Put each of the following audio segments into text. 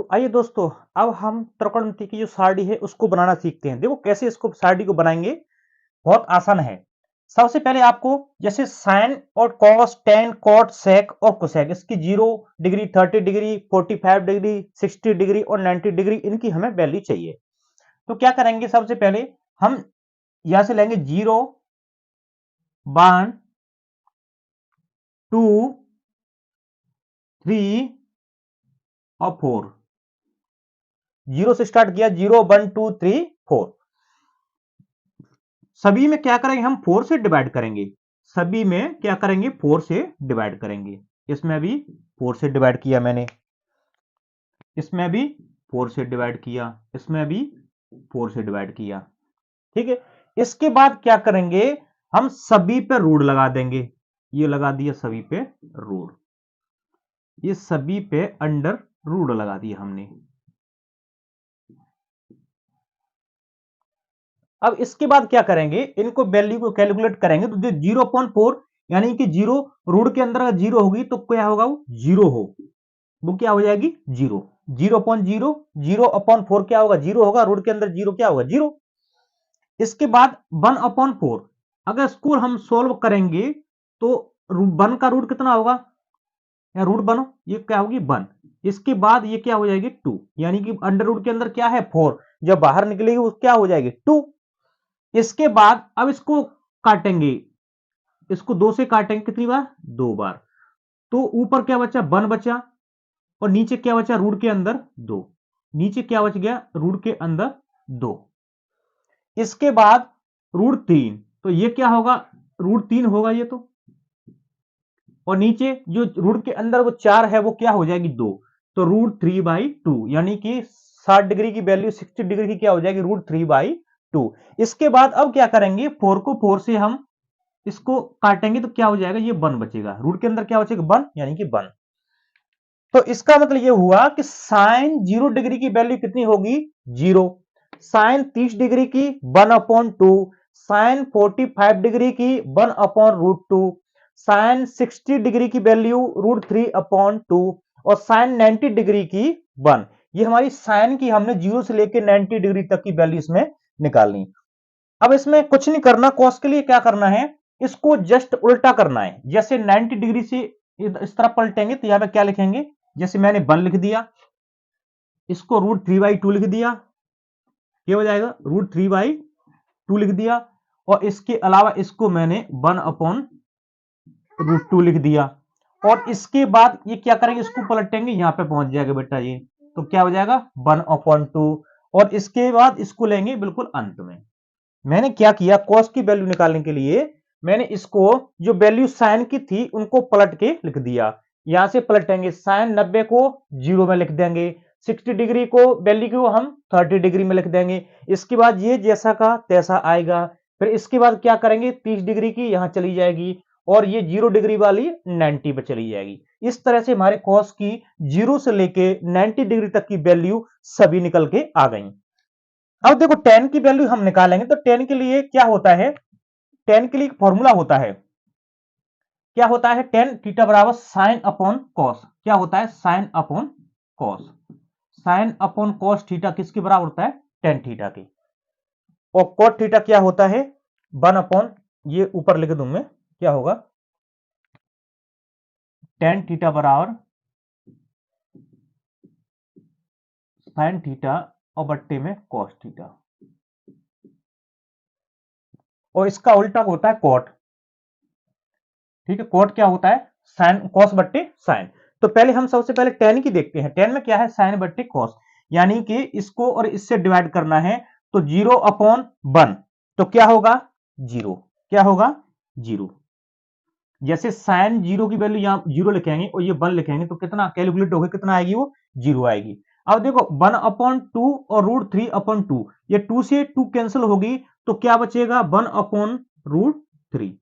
तो आइए दोस्तों, अब हम त्रिकोणमिति की जो सारणी है उसको बनाना सीखते हैं। देखो कैसे इसको सारणी को बनाएंगे, बहुत आसान है। सबसे पहले आपको जैसे साइन और कॉस, टेन, कॉट, सेक और कोसेक, इसकी 0 डिग्री, 30 डिग्री, 45 डिग्री, 60 डिग्री और 90 डिग्री इनकी हमें वैल्यू चाहिए। तो क्या करेंगे, सबसे पहले हम यहां से लेंगे 0, 1, 2, 3 और 4। 0 से स्टार्ट किया, 0, 1, 2, 3, 4। सभी में क्या करेंगे, हम 4 से डिवाइड करेंगे। सभी में क्या करेंगे, 4 से डिवाइड करेंगे। इसमें भी 4 से डिवाइड किया मैंने, इसमें भी 4 से डिवाइड किया, इसमें भी 4 से डिवाइड किया। ठीक है, इसके बाद क्या करेंगे, हम सभी पे रूट लगा देंगे। ये लगा दिया सभी पे रूट, ये सभी पे अंडर रूट लगा दिया हमने। अब इसके बाद क्या करेंगे, इनको वैल्यू को कैलकुलेट करेंगे। तो 0.4 यानी कि 0 रूट के अंदर अगर 0 होगी तो क्या होगा, वो 0 हो, वो क्या हो जाएगी 0। 0.0, 0/4 क्या होगा, 0 होगा। रूट के अंदर 0 क्या होगा, 0। इसके बाद 1/4, अगर इसको हम सोल्व करेंगे तो 1 का रूट कितना होगा, या रूट 1, ये क्या होगी 1। इसके बाद ये क्या हो जाएगी 2, यानी कि अंडर रूट के अंदर क्या है 4, जब बाहर निकलेगी वो क्या हो जाएगी 2। इसके बाद अब इसको काटेंगे, इसको 2 से काटेंगे कितनी बार, 2 बार। तो ऊपर क्या बचा, 1 बचा, और नीचे क्या बचा, रूट के अंदर 2। नीचे क्या बच गया, रूट के अंदर 2। इसके बाद √3, तो ये क्या होगा, √3 होगा ये तो। और नीचे जो रूट के अंदर वो 4 है वो क्या हो जाएगी 2। तो √3/2, यानी कि 60 डिग्री की वैल्यू 60 डिग्री की क्या हो जाएगी, √3/2। इसके बाद अब क्या करेंगे, 4 को 4 से हम इसको काटेंगे तो क्या हो जाएगा, ये 1 बचेगा। रूट के अंदर क्या बचेगा 1, यानी कि 1। तो इसका मतलब ये हुआ कि साइन 0 डिग्री की वैल्यू कितनी होगी, 0। साइन 30 डिग्री की 1/2, साइन 45 डिग्री की 1/√2, साइन 60 डिग्री की वैल्यू √3/2 और साइन 90 डिग्री की 1। ये हमारी साइन की हमने 0 से लेकर 90 डिग्री तक की वैल्यू इसमें निकालनी। अब इसमें कुछ नहीं करना, कॉस के लिए क्या करना है, इसको जस्ट उल्टा करना है। जैसे 90 डिग्री से इस तरफ पलटेंगे तो यहां पे क्या लिखेंगे, जैसे मैंने 1 लिख दिया, इसको √3/2 लिख दिया, क्या हो जाएगा, √3/2 लिख दिया। और इसके अलावा इसको मैंने 1/√2 लिख दिया। और इसके बाद ये क्या करेंगे, इसको पलटेंगे, यहां पे पहुंच जाएगा बेटा ये, तो क्या हो जाएगा 1/2। और इसके बाद इसको लेंगे बिल्कुल अंत में। मैंने क्या किया, कॉस की वैल्यू निकालने के लिए मैंने इसको जो वैल्यू साइन की थी उनको पलट के लिख दिया। यहां से पलटेंगे, साइन 90 को 0 में लिख देंगे, 60 डिग्री को वैल्यू को हम 30 डिग्री में लिख देंगे। इसके बाद ये जैसा का तैसा आएगा। फिर इसके बाद क्या करेंगे, 30 डिग्री की यहां चली जाएगी, और ये 0 डिग्री वाली 90 पे चली जाएगी। इस तरह से हमारे कॉस की 0 से लेके 90 डिग्री तक की वैल्यू सभी निकल के आ गई। अब देखो टेन की वैल्यू हम निकालेंगे, तो टेन के लिए क्या होता है, टेन के लिए एक फॉर्मूला होता है। क्या होता है, टेन थीटा बराबर साइन अपॉन कॉस। क्या होता है, sine upon cos. Sine upon cos theta किसके बराबर होता है, टेन थीटा के। और कॉट थीटा क्या होता है, 1 ये ऊपर लिख दूं मैं, क्या होगा, टेन थीटा बराबर साइन थीटा और बट्टे में कॉस थीटा। और इसका उल्टा होता है कॉट। ठीक है, कॉट क्या होता है, साइन कॉस बट्टे साइन। तो पहले हम सबसे पहले टेन की देखते हैं। टेन में क्या है, साइन बट्टे कॉस, यानी कि इसको और इससे डिवाइड करना है। तो 0/1, तो क्या होगा 0, क्या होगा 0। जैसे साइन 0 की वैल्यू यहां 0 लिखेंगे और ये 1 लिखेंगे तो कितना कैलकुलेट होगा, कितना आएगी, वो 0 आएगी। अब देखो 1/2 और √3/2, ये 2 से 2 कैंसिल होगी, तो क्या बचेगा 1/√3।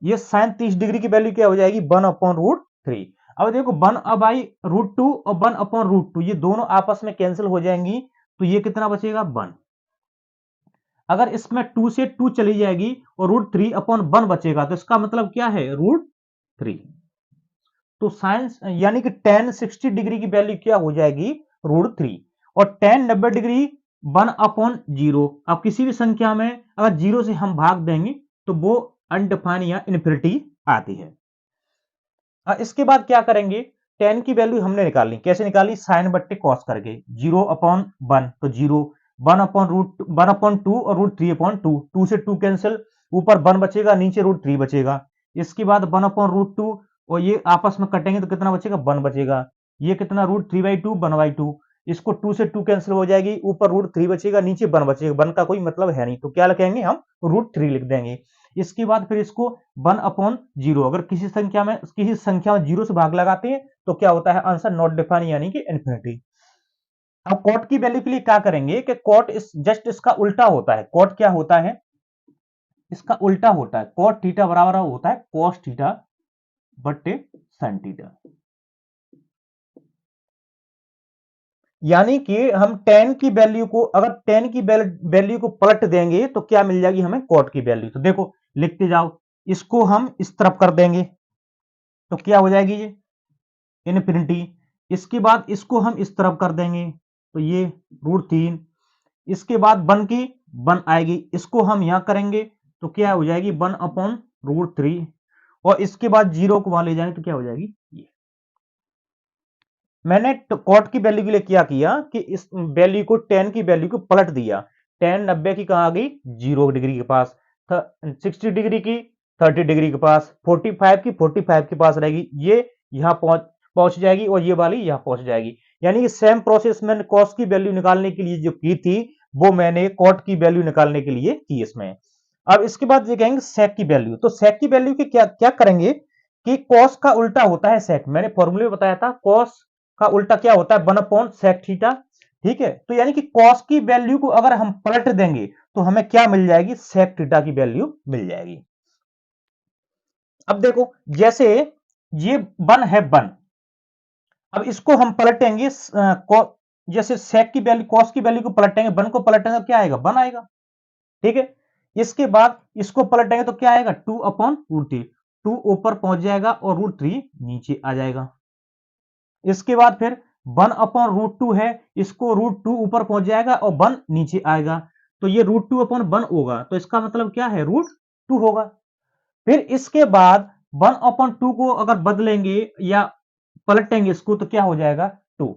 ये साइन 30 डिग्री की वैल्यू क्या हो जाएगी, 1/√3। अब देखो 1/√2 और 1/√2 ये दोनों आपस में कैंसिल हो जाएंगी, तो ये कितना बचेगा 1। अगर इसमें 2 से 2 चली जाएगी और √3/1 बचेगा, तो इसका मतलब क्या है √3। तो साइन यानी कि tan 60 डिग्री की वैल्यू क्या हो जाएगी √3 और tan 90 डिग्री 1/0। अब किसी भी संख्या में अगर 0 से हम भाग देंगे तो वो अनडिफाइन या इन्फिनिटी आती है। इसके बाद क्या करेंगे, tan की वैल्यू हमने निकालनी, कैसे निकाली, साइन बट्टे कॉस करके, 0/1 तो 0, 1/2 और √3/2, 2 से 2 कैंसिल, ऊपर 1 बचेगा, नीचे √3 बचेगा। इसके बाद 1/√2 और ये आपस में कटेंगे तो कितना बचेगा, 1 बचेगा। ये कितना √3/2 1/2, इसको 2 से 2 कैंसिल हो जाएगी, ऊपर √3 बचेगा, नीचे 1 बचेगा, 1 का कोई मतलब है नहीं, तो क्या लिखेंगे हम, √3 लिख देंगे। इसके बाद फिर इसको 1/0, अगर किसी संख्या में 0 से भाग लगाते हैं तो क्या होता है, आंसर नॉट डिफाइन यानी कि इन्फिनिटी। अब कॉट की वैल्यू के लिए क्या करेंगे कि कॉट इस जस्ट इसका उल्टा होता है। कॉट क्या होता है, इसका उल्टा होता है। कॉट थीटा बराबर होता है कॉस थीटा बट्टे साइन थीटा। यानी कि हम tan की वैल्यू को, अगर tan की वैल्यू को पलट देंगे तो क्या मिल जाएगी हमें, कॉट की वैल्यू। तो देखो लिखते जाओ, इसको हम इस तरफ कर देंगे तो क्या हो जाएगी ये इनफिनिटी। इसके बाद इसको हम इस तरफ कर देंगे तो ये √3। इसके बाद 1 की 1 आएगी, इसको हम यहां करेंगे तो क्या हो जाएगी 1/√3 और इसके बाद 0 को वहां ले जाएंगे तो क्या हो जाएगी ये। मैंने कॉट की वैल्यू के लिए क्या किया कि इस वैल्यू को tan की वैल्यू को पलट दिया। tan 90 की कहां आ गई, 0 डिग्री के पास, 60 डिग्री की 30 डिग्री के पास, 45 की 45 के पास रहेगी, ये यहां पहुंच जाएगी और ये वाली यहां पहुंच जाएगी। यानी कि सेम प्रोसेस मैंने कॉस की वैल्यू निकालने के लिए जो की थी वो मैंने कॉट की वैल्यू निकालने के लिए की इसमें। अब इसके बाद ये कहेंगे सेक की वैल्यू, तो सेक की वैल्यू के क्या क्या करेंगे कि कॉस का उल्टा होता है सेक। मैंने फॉर्मूले में बताया था कॉस का उल्टा क्या होता है, 1/sec थीटा। ठीक है, तो यानी कि कॉस की वैल्यू को अगर हम पलट देंगे तो हमें क्या मिल जाएगी, सेक थीटा की वैल्यू मिल जाएगी। अब देखो जैसे ये 1 है 1, अब इसको हम पलटेंगे, जैसे सेक की वैल्यू कॉस की वैल्यू को पलटेंगे, 1 को पलटेंगे तो क्या आएगा, 1 आएगा। ठीक है, इसके बाद इसको पलटेंगे तो क्या आएगा, 2/√3, 2 ऊपर पहुंच जाएगा और √3 नीचे आ जाएगा। इसके बाद फिर 1/√2 है, इसको √2 ऊपर पहुंच जाएगा और 1 नीचे आएगा, तो ये √2/1 होगा, तो इसका मतलब क्या है, √2 होगा। फिर इसके बाद 1/2 को अगर बदलेंगे या पलटेंगे इसको तो क्या हो जाएगा 2,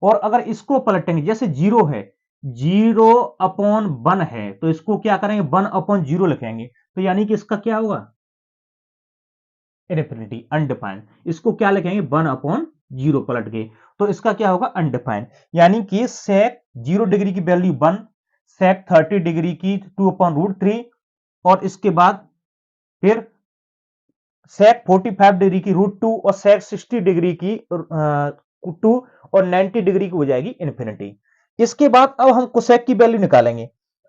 और अगर इसको पलटेंगे जैसे 0 है, 0/1 है तो इसको क्या करेंगे 1/0 लिखेंगे, तो यानी कि इसका क्या होगा इनफिनिटी अनडिफाइंड। इसको क्या लिखेंगे 1/0 पलट के, तो इसका क्या होगा अनडिफाइंड। यानी कि सेक 0 डिग्री की वैल्यू 1, सेक 30 डिग्री की 2/√3 और इसके बाद फिर सेक 45 डिग्री की √2 और सेक 60 डिग्री की 2 और 90 डिग्री की हो जाएगी इनफिनिटी। इसके बाद अब हम कोसेक की वैल्यू निकालेंगे,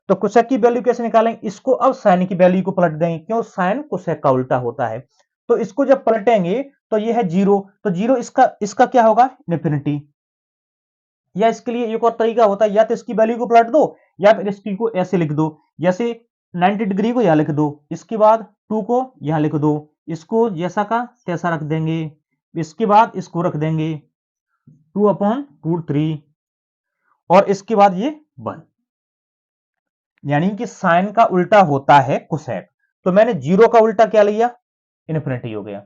तो कोसेक की वैल्यू कैसे निकालेंगे, इसको अब साइन की वैल्यू को पलट देंगे, क्यों, साइन कोसेक का उल्टा होता है। तो इसको जब पलटेंगे तो ये है 0, तो 0 इसका क्या होगा इनफिनिटी। या इसके लिए एक और तरीका होता है, या तो इसकी वैल्यू को पलट दो या फिर इसकी को ऐसे लिख दो, जैसे 90 डिग्री को यहां लिख दो, इसके बाद 2 को यहां लिख दो, इसको जैसा का तैसा रख देंगे, इसके बाद इसको रख देंगे 2/√3 और इसके बाद ये 1, यानी कि साइन का उल्टा होता है कोसेक। तो मैंने 0 का उल्टा क्या लिया, इनफिनिटी हो गया।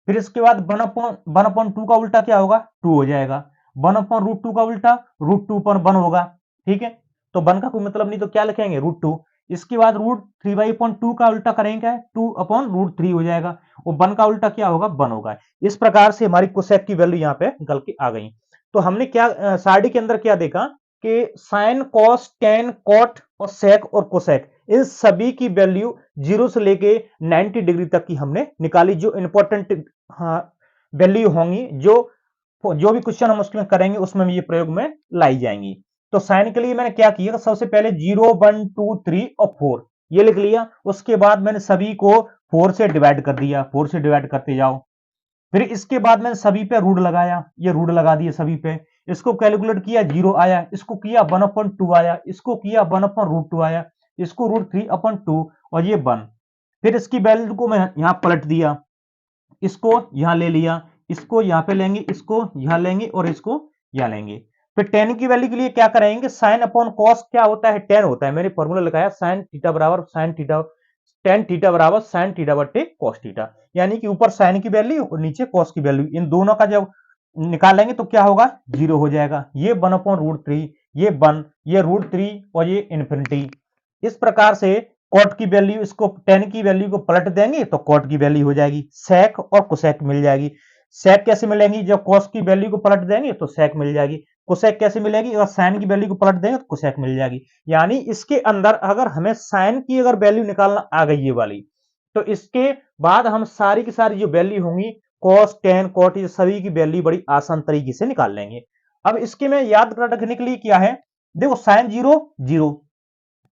फिर इसके बाद 1/2 का उल्टा क्या होगा, 2 हो जाएगा। 1/√2 का उल्टा √2/1 होगा। ठीक है, तो 1 का कोई मतलब नहीं तो क्या लिखेंगे √2। इसके बाद √3/2 का उल्टा करेंगे क्या, 2/√3 हो जाएगा और 1 का उल्टा क्या होगा, 1 होगा। इस प्रकार से हमारी कोसेक की वैल्यू यहाँ पे निकल के आ गई। तो हमने क्या सारणी के अंदर क्या देखा कि साइन, कॉस, टेन, कॉट और सेक और कोसेक, इन सभी की वैल्यू 0 से लेके 90 डिग्री तक की हमने निकाली, जो इंपॉर्टेंट वैल्यू होंगी, जो भी क्वेश्चन हम उसमें करेंगे उसमें ये प्रयोग में लाई जाएंगी। तो साइन के लिए मैंने क्या किया, सबसे पहले 0, 1, 2, 3 और 4 ये लिख लिया। उसके बाद मैंने सभी को 4 से डिवाइड कर दिया, 4 से डिवाइड करते जाओ। फिर इसके बाद मैंने सभी पे रूट लगाया, ये रूट लगा दिए सभी पे, इसको कैलकुलेट किया 0 आया, इसको किया 1/2 आया, इसको किया 1/√2 आया, इसको √3/2 और ये 1। फिर इसकी वैल्यू को मैं यहां पलट दिया, इसको यहां ले लिया, इसको यहां पे लेंगे, इसको यहां लेंगे और इसको यहां लेंगे। फिर टेन की वैल्यू के लिए क्या करेंगे, साइन अपॉन कॉस क्या होता है, टेन होता है। मैंने फॉर्मूला लगाया साइन थीटा बराबर साइन थीटा, टेन थीटा बराबर साइन थीटा बटे कॉस थीटा, यानी कि ऊपर साइन की वैल्यू और नीचे कॉस की वैल्यू, इन दोनों का जब निकालेंगे तो क्या होगा, जीरो हो जाएगा। ये 1/√3, ये 1, ये √3 और ये इन्फिनिटी। इस प्रकार से कॉट की वैल्यू, इसको टेन की वैल्यू को पलट देंगे तो कॉट की वैल्यू हो जाएगी, सेक और कोसेक मिल जाएगी। सेक कैसे मिलेंगी, जब कॉस की वैल्यू को पलट देंगे तो सेक मिल जाएगी। कोसेक कैसे मिलेगी, अगर साइन की वैल्यू को पलट देंगे तो कोसेक मिल जाएगी। यानी इसके अंदर अगर हमें साइन की अगर वैल्यू निकालना आ गई ये वाली, तो इसके बाद हम सारी की सारी जो वैल्यू होंगी कॉस टेन कॉट, ये सभी की वैल्यू बड़ी आसान तरीके से निकाल लेंगे। अब इसके में याद रखने के लिए क्या है, देखो साइन जीरो जीरो,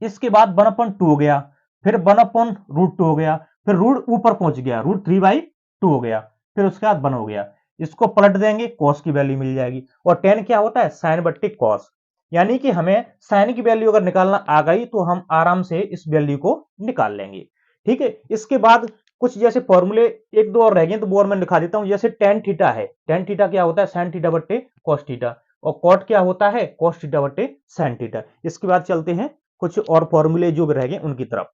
इसके बाद 1/2 हो गया, फिर 1/√2 हो गया, फिर रूट ऊपर पहुंच गया, √3/2 हो गया, फिर उसके बाद 1 हो गया। इसको पलट देंगे, कॉस की वैल्यू मिल जाएगी। और टेन क्या होता है, साइन बट्टे कॉस, यानी कि हमें साइन की वैल्यू अगर निकालना आ गई तो हम आराम से इस वैल्यू को निकाल लेंगे। ठीक है, इसके बाद कुछ जैसे फॉर्मूले एक दो और रह गए तो वो और मैं लिखा देता हूं। जैसे टेन थीटा है, टेन थीटा क्या होता है, साइन थीटा बट्टे कॉस थीटा, और कॉट क्या होता है, कॉस थीटा बट्टे साइन थीटा। इसके बाद चलते हैं कुछ और फॉर्मूले जो रह गए उनकी तरफ।